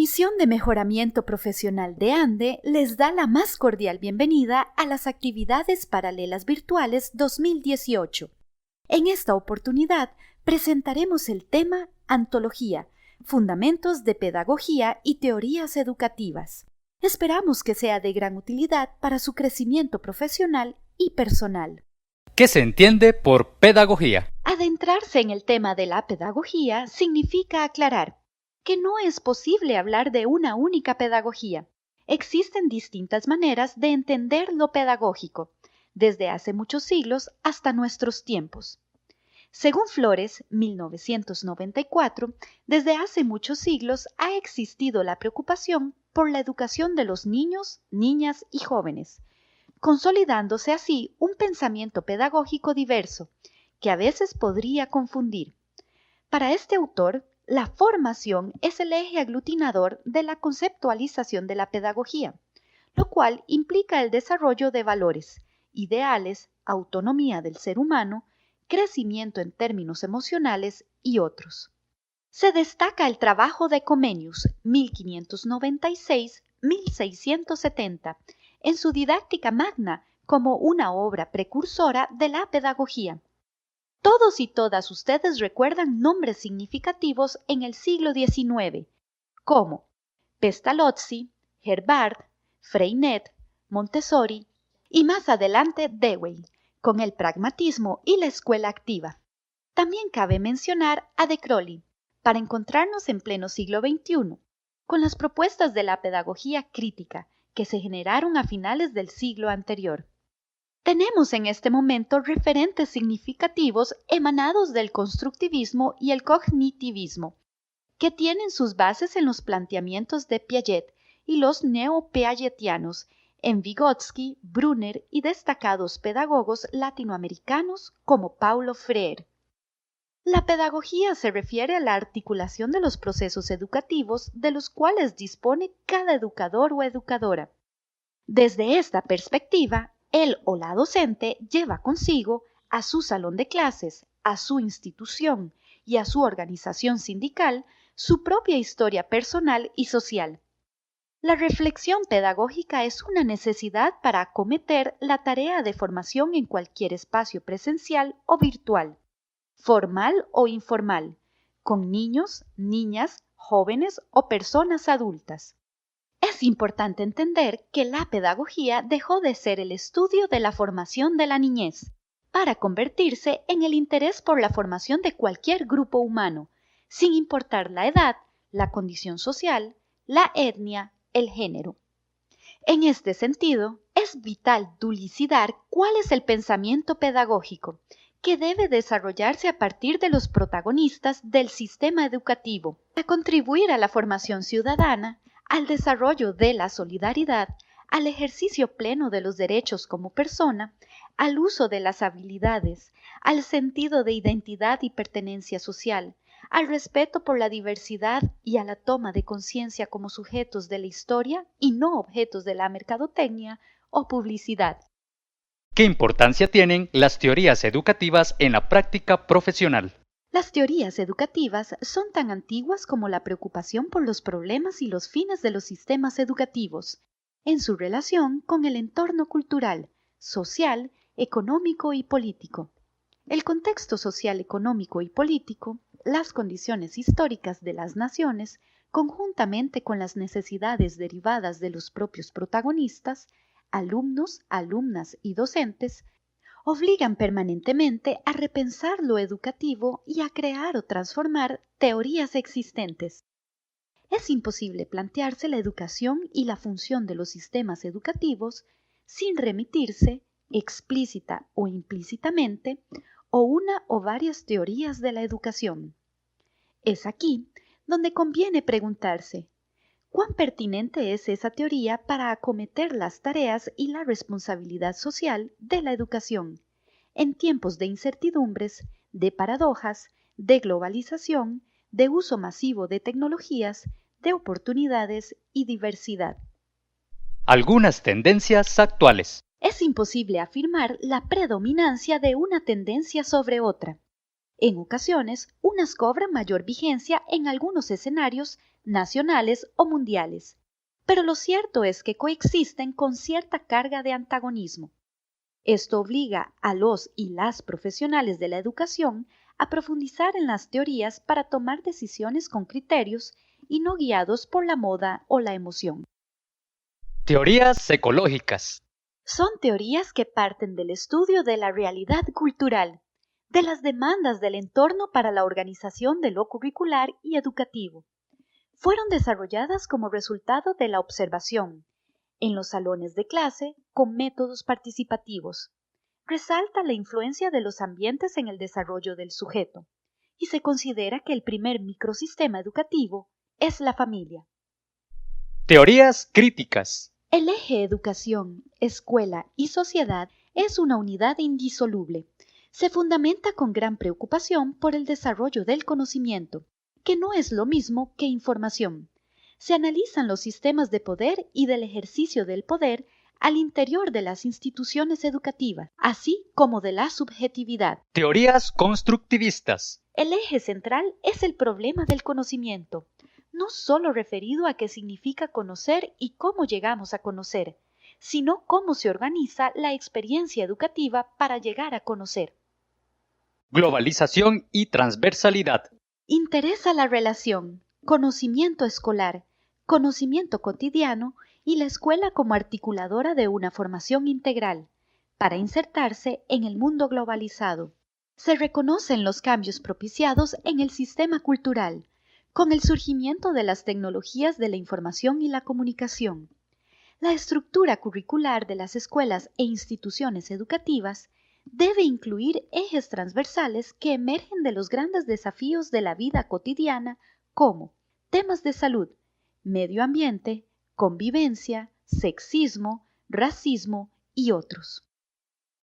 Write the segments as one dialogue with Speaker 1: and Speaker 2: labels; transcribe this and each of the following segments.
Speaker 1: Comisión de Mejoramiento Profesional de ANDE les da la más cordial bienvenida a las actividades paralelas virtuales 2018. En esta oportunidad presentaremos el tema Antología, Fundamentos de Pedagogía y Teorías Educativas. Esperamos que sea de gran utilidad para su crecimiento profesional y personal.
Speaker 2: ¿Qué se entiende por pedagogía?
Speaker 1: Adentrarse en el tema de la pedagogía significa aclarar que no es posible hablar de una única pedagogía. Existen distintas maneras de entender lo pedagógico, desde hace muchos siglos hasta nuestros tiempos. Según Flores, 1994, desde hace muchos siglos ha existido la preocupación por la educación de los niños, niñas y jóvenes, consolidándose así un pensamiento pedagógico diverso, que a veces podría confundir. Para este autor, la formación es el eje aglutinador de la conceptualización de la pedagogía, lo cual implica el desarrollo de valores, ideales, autonomía del ser humano, crecimiento en términos emocionales y otros. Se destaca el trabajo de Comenius, 1596-1670, en su Didáctica Magna como una obra precursora de la pedagogía. Todos y todas ustedes recuerdan nombres significativos en el siglo XIX, como Pestalozzi, Herbart, Freinet, Montessori y más adelante Dewey, con el pragmatismo y la escuela activa. También cabe mencionar a De Crowley, para encontrarnos en pleno siglo XXI, con las propuestas de la pedagogía crítica que se generaron a finales del siglo anterior. Tenemos en este momento referentes significativos emanados del constructivismo y el cognitivismo, que tienen sus bases en los planteamientos de Piaget y los neo-piagetianos, en Vygotsky, Brunner y destacados pedagogos latinoamericanos como Paulo Freire. La pedagogía se refiere a la articulación de los procesos educativos de los cuales dispone cada educador o educadora. Desde esta perspectiva, él o la docente lleva consigo a su salón de clases, a su institución y a su organización sindical su propia historia personal y social. La reflexión pedagógica es una necesidad para acometer la tarea de formación en cualquier espacio presencial o virtual, formal o informal, con niños, niñas, jóvenes o personas adultas. Es importante entender que la pedagogía dejó de ser el estudio de la formación de la niñez para convertirse en el interés por la formación de cualquier grupo humano, sin importar la edad, la condición social, la etnia, el género. En este sentido, es vital dilucidar cuál es el pensamiento pedagógico que debe desarrollarse a partir de los protagonistas del sistema educativo para contribuir a la formación ciudadana, al desarrollo de la solidaridad, al ejercicio pleno de los derechos como persona, al uso de las habilidades, al sentido de identidad y pertenencia social, al respeto por la diversidad y a la toma de conciencia como sujetos de la historia y no objetos de la mercadotecnia o publicidad.
Speaker 2: ¿Qué importancia tienen las teorías educativas en la práctica profesional?
Speaker 1: Las teorías educativas son tan antiguas como la preocupación por los problemas y los fines de los sistemas educativos, en su relación con el entorno cultural, social, económico y político. El contexto social, económico y político, las condiciones históricas de las naciones, conjuntamente con las necesidades derivadas de los propios protagonistas, alumnos, alumnas y docentes, obligan permanentemente a repensar lo educativo y a crear o transformar teorías existentes. Es imposible plantearse la educación y la función de los sistemas educativos sin remitirse, explícita o implícitamente, a una o varias teorías de la educación. Es aquí donde conviene preguntarse, ¿cuán pertinente es esa teoría para acometer las tareas y la responsabilidad social de la educación en tiempos de incertidumbres, de paradojas, de globalización, de uso masivo de tecnologías, de oportunidades y diversidad?
Speaker 2: Algunas tendencias actuales.
Speaker 1: Es imposible afirmar la predominancia de una tendencia sobre otra. En ocasiones, unas cobran mayor vigencia en algunos escenarios nacionales o mundiales, pero lo cierto es que coexisten con cierta carga de antagonismo. Esto obliga a los y las profesionales de la educación a profundizar en las teorías para tomar decisiones con criterios y no guiados por la moda o la emoción.
Speaker 2: Teorías ecológicas.
Speaker 1: Son teorías que parten del estudio de la realidad cultural, de las demandas del entorno para la organización de lo curricular y educativo. Fueron desarrolladas como resultado de la observación, en los salones de clase, con métodos participativos. Resalta la influencia de los ambientes en el desarrollo del sujeto, y se considera que el primer microsistema educativo es la familia.
Speaker 2: Teorías críticas.
Speaker 1: El eje educación, escuela y sociedad es una unidad indisoluble. Se fundamenta con gran preocupación por el desarrollo del conocimiento, que no es lo mismo que información. Se analizan los sistemas de poder y del ejercicio del poder al interior de las instituciones educativas, así como de la subjetividad.
Speaker 2: Teorías constructivistas.
Speaker 1: El eje central es el problema del conocimiento, no solo referido a qué significa conocer y cómo llegamos a conocer, sino cómo se organiza la experiencia educativa para llegar a conocer.
Speaker 2: Globalización y transversalidad.
Speaker 1: Interesa la relación conocimiento escolar, conocimiento cotidiano y la escuela como articuladora de una formación integral, para insertarse en el mundo globalizado. Se reconocen los cambios propiciados en el sistema cultural, con el surgimiento de las tecnologías de la información y la comunicación. La estructura curricular de las escuelas e instituciones educativas debe incluir ejes transversales que emergen de los grandes desafíos de la vida cotidiana como temas de salud, medio ambiente, convivencia, sexismo, racismo y otros.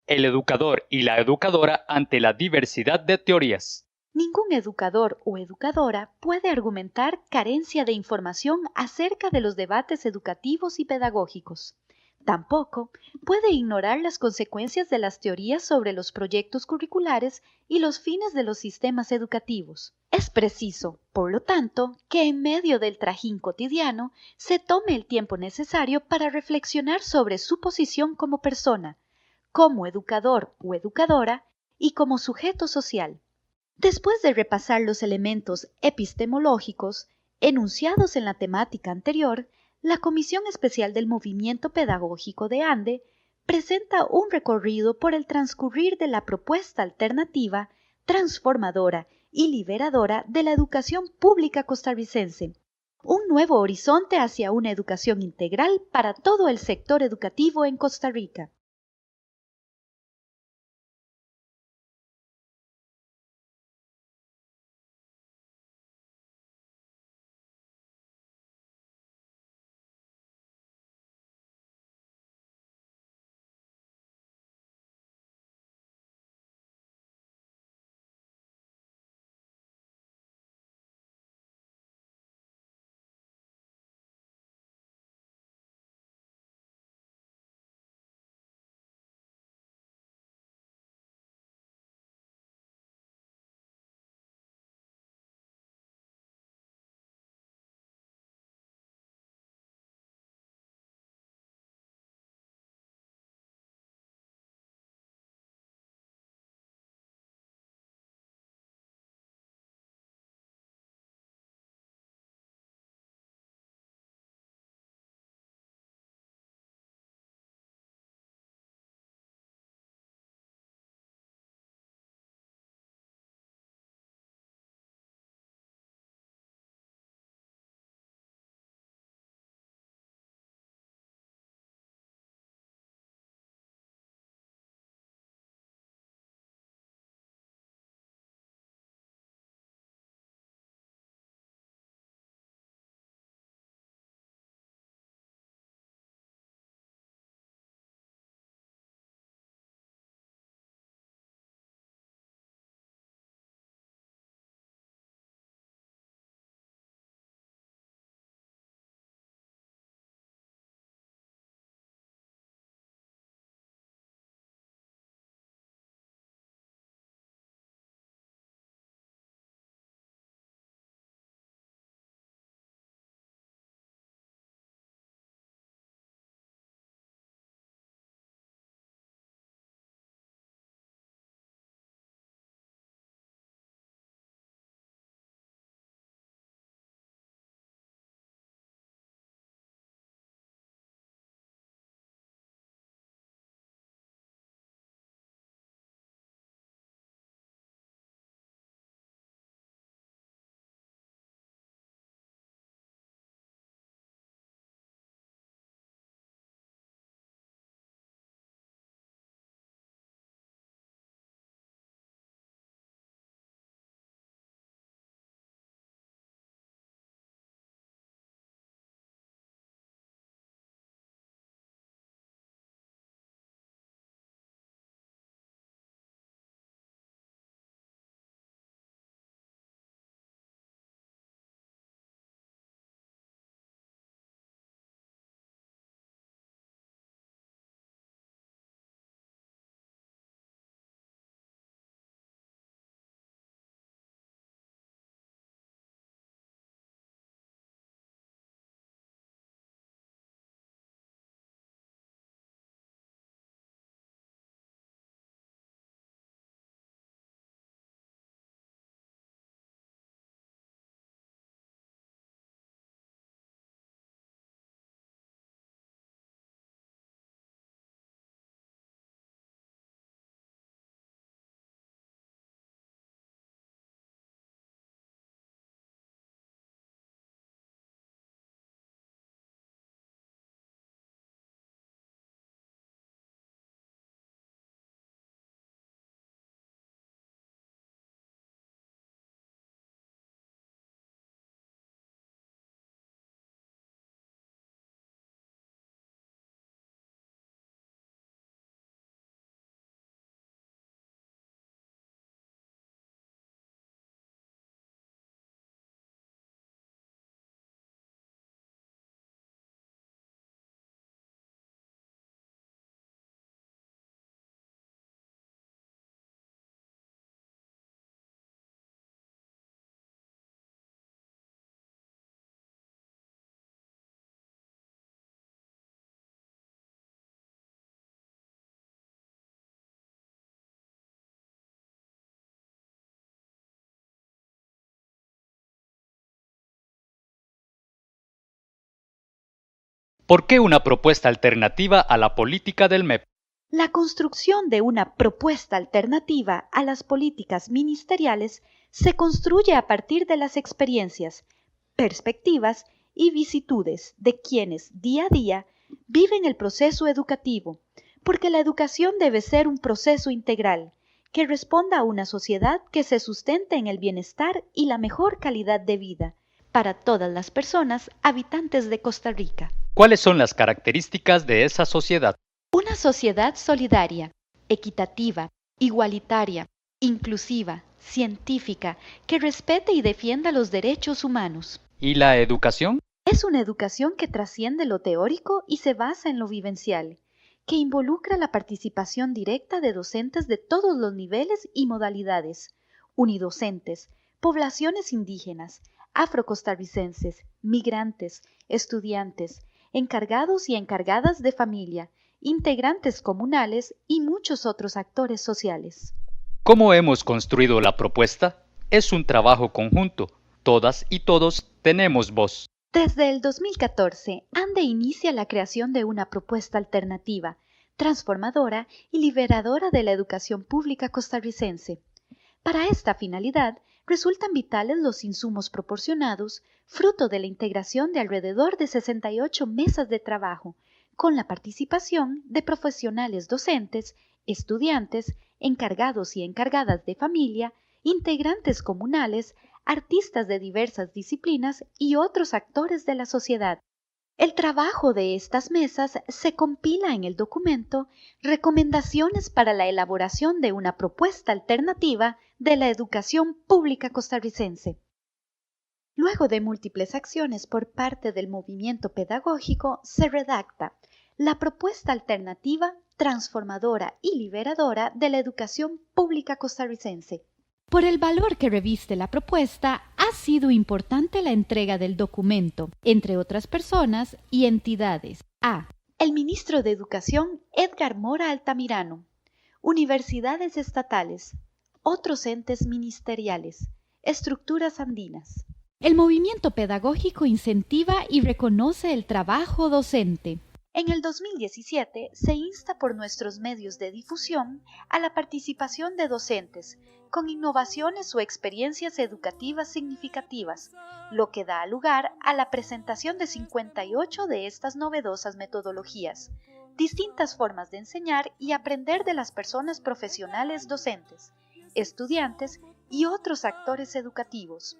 Speaker 2: El educador y la educadora ante la diversidad de teorías.
Speaker 1: Ningún educador o educadora puede argumentar carencia de información acerca de los debates educativos y pedagógicos. Tampoco puede ignorar las consecuencias de las teorías sobre los proyectos curriculares y los fines de los sistemas educativos. Es preciso, por lo tanto, que en medio del trajín cotidiano se tome el tiempo necesario para reflexionar sobre su posición como persona, como educador o educadora y como sujeto social. Después de repasar los elementos epistemológicos enunciados en la temática anterior, la Comisión Especial del Movimiento Pedagógico de Ande presenta un recorrido por el transcurrir de la propuesta alternativa, transformadora y liberadora de la educación pública costarricense, un nuevo horizonte hacia una educación integral para todo el sector educativo en Costa Rica.
Speaker 2: ¿Por qué una propuesta alternativa a la política del MEP?
Speaker 1: La construcción de una propuesta alternativa a las políticas ministeriales se construye a partir de las experiencias, perspectivas y vicisitudes de quienes día a día viven el proceso educativo, porque la educación debe ser un proceso integral que responda a una sociedad que se sustente en el bienestar y la mejor calidad de vida para todas las personas habitantes de Costa Rica.
Speaker 2: ¿Cuáles son las características de esa sociedad?
Speaker 1: Una sociedad solidaria, equitativa, igualitaria, inclusiva, científica, que respete y defienda los derechos humanos.
Speaker 2: ¿Y la educación?
Speaker 1: Es una educación que trasciende lo teórico y se basa en lo vivencial, que involucra la participación directa de docentes de todos los niveles y modalidades, unidocentes, poblaciones indígenas, afrocostarricenses, migrantes, estudiantes, encargados y encargadas de familia, integrantes comunales y muchos otros actores sociales.
Speaker 2: ¿Cómo hemos construido la propuesta? Es un trabajo conjunto. Todas y todos tenemos voz.
Speaker 1: Desde el 2014, ANDE inicia la creación de una propuesta alternativa, transformadora y liberadora de la educación pública costarricense. Para esta finalidad, resultan vitales los insumos proporcionados, fruto de la integración de alrededor de 68 mesas de trabajo, con la participación de profesionales docentes, estudiantes, encargados y encargadas de familia, integrantes comunales, artistas de diversas disciplinas y otros actores de la sociedad. El trabajo de estas mesas se compila en el documento Recomendaciones para la elaboración de una propuesta alternativa de la educación pública costarricense. Luego de múltiples acciones por parte del movimiento pedagógico, se redacta la propuesta alternativa, transformadora y liberadora de la educación pública costarricense. Por el valor que reviste la propuesta, ha sido importante la entrega del documento, entre otras personas y entidades, a el ministro de Educación Edgar Mora Altamirano, universidades estatales, otros entes ministeriales, estructuras andinas. El movimiento pedagógico incentiva y reconoce el trabajo docente. En el 2017 se insta por nuestros medios de difusión a la participación de docentes con innovaciones o experiencias educativas significativas, lo que da lugar a la presentación de 58 de estas novedosas metodologías, distintas formas de enseñar y aprender de las personas profesionales docentes, estudiantes y otros actores educativos.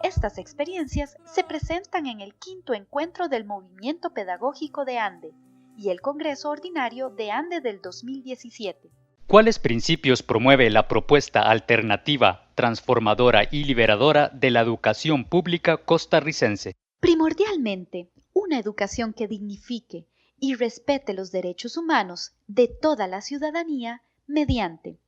Speaker 1: Estas experiencias se presentan en el 5º encuentro del Movimiento Pedagógico de ANDE y el Congreso Ordinario de ANDE del 2017.
Speaker 2: ¿Cuáles principios promueve la propuesta alternativa, transformadora y liberadora de la educación pública costarricense?
Speaker 1: Primordialmente, una educación que dignifique y respete los derechos humanos de toda la ciudadanía mediante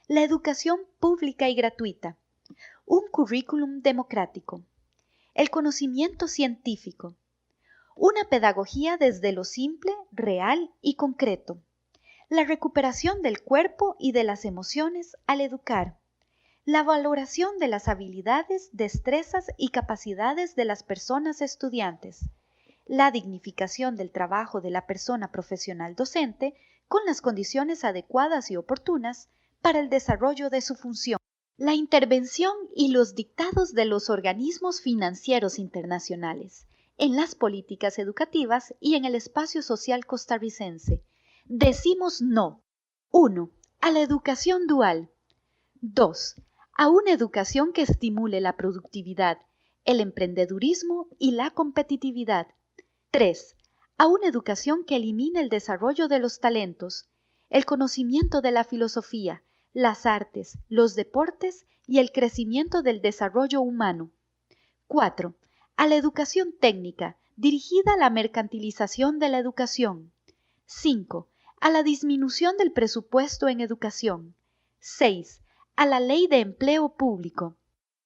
Speaker 1: la educación pública y gratuita, un currículum democrático, el conocimiento científico, una pedagogía desde lo simple, real y concreto, la recuperación del cuerpo y de las emociones al educar, la valoración de las habilidades, destrezas y capacidades de las personas estudiantes, la dignificación del trabajo de la persona profesional docente con las condiciones adecuadas y oportunas para el desarrollo de su función, la intervención y los dictados de los organismos financieros internacionales en las políticas educativas y en el espacio social costarricense. Decimos no. 1. A la educación dual. 2. A una educación que estimule la productividad, el emprendedurismo y la competitividad. 3. A una educación que elimine el desarrollo de los talentos, el conocimiento de la filosofía, las artes, los deportes y el crecimiento del desarrollo humano. 4. A la educación técnica, dirigida a la mercantilización de la educación. 5. A la disminución del presupuesto en educación. 6. A la ley de empleo público.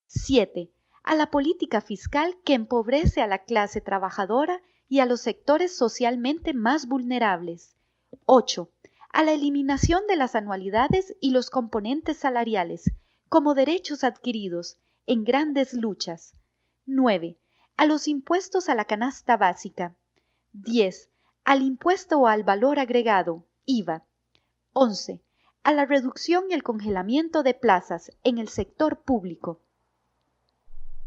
Speaker 1: 7. A la política fiscal que empobrece a la clase trabajadora y a los sectores socialmente más vulnerables. 8. A la eliminación de las anualidades y los componentes salariales, como derechos adquiridos en grandes luchas. 9. A los impuestos a la canasta básica. 10. Al impuesto al valor agregado, IVA. 11. A la reducción y el congelamiento de plazas en el sector público.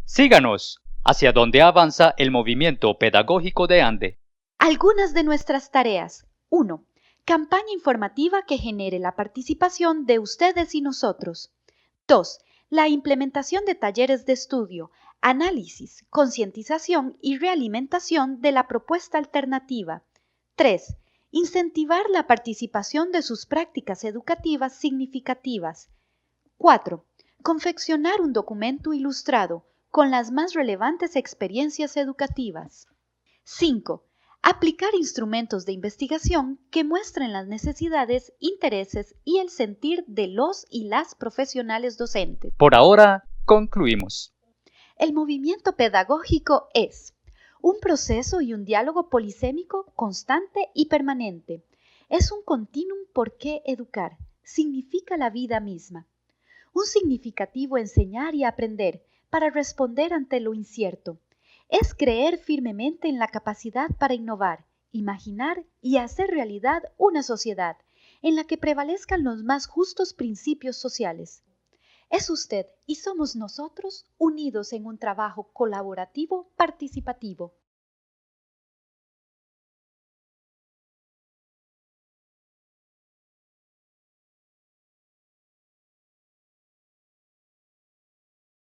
Speaker 2: Síganos, hacia donde avanza el movimiento pedagógico de ANDE.
Speaker 1: Algunas de nuestras tareas. 1. Campaña informativa que genere la participación de ustedes y nosotros. 2. La implementación de talleres de estudio, análisis, concientización y realimentación de la propuesta alternativa. 3. Incentivar la participación de sus prácticas educativas significativas. 4. Confeccionar un documento ilustrado con las más relevantes experiencias educativas. 5. Aplicar instrumentos de investigación que muestren las necesidades, intereses y el sentir de los y las profesionales docentes.
Speaker 2: Por ahora, concluimos.
Speaker 1: El movimiento pedagógico es un proceso y un diálogo polisémico constante y permanente. Es un continuum por qué educar. Significa la vida misma. Un significativo enseñar y aprender para responder ante lo incierto. Es creer firmemente en la capacidad para innovar, imaginar y hacer realidad una sociedad en la que prevalezcan los más justos principios sociales. Es usted y somos nosotros unidos en un trabajo colaborativo participativo.